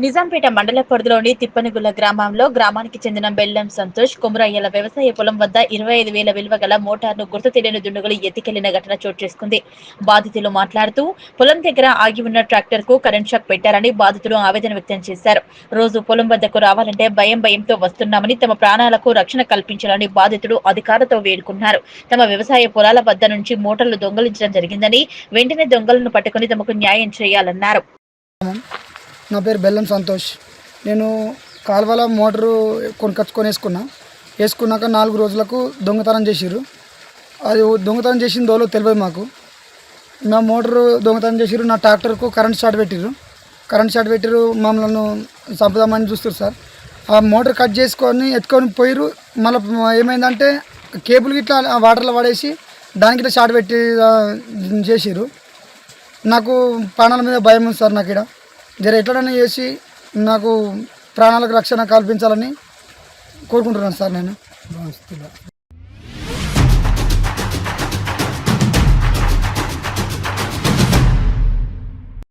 నిజాంపేట మండల పరిధిలోని తిప్పనిగుల్ల గ్రామంలో గ్రామానికి చెందిన బెల్లం సంతోష్ కుమరయ్యల వ్యవసాయ పొలం వద్ద 25,000 విలువ గల మోటార్ను గుర్తు తెలియని దుండగులు ఎత్తికెళ్లిన ఘటన చోటు చేసుకుంది. బాధితులు మాట్లాడుతూ పొలం దగ్గర ఆగి ఉన్న ట్రాక్టర్ కు కరెంట్ షాక్ పెట్టారని బాధితులు ఆవేదన వ్యక్తం చేశారు. రోజు పొలం వద్దకు రావాలంటే భయంతో వస్తున్నామని, తమ ప్రాణాలకు రక్షణ కల్పించాలని బాధితులు అధికారులతో వేడుకున్నారు. తమ వ్యవసాయ పొలాల వద్ద నుంచి మోటార్లు దొంగలించడం జరిగిందని, వెంటనే దొంగలను పట్టుకుని తమకు న్యాయం చేయాలన్నారు. నా పేరు బెల్లం సంతోష్. నేను కాలువల మోటారు వేసుకున్నాక 4 రోజులకు దొంగతనం చేసిర్రు. అది దొంగతనం చేసిన దోలో తెలియదు మాకు. నా మోటారు దొంగతనం చేసిర్రు. నా ట్రాక్టర్కు కరెంట్ షాట్ పెట్టిర్రు. మమ్మల్ని చంపుదామని చూస్తారు సార్. ఆ మోటార్ కట్ చేసుకొని ఎత్తుకొని పోయిర్రు. మళ్ళీ ఏమైందంటే కేబుల్ గిట్లా వాటర్లో పడేసి దానికి ఇట్లా షాట్ పెట్టి చేసిర్రు. నాకు ప్రాణాల మీద భయం ఉంది సార్. నాకు ఇక్కడ ఎట్లనైనా చేసి నాకు ప్రాణాలకు రక్షణ కల్పించాలని కోరుకుంటున్నాను సార్ నేను.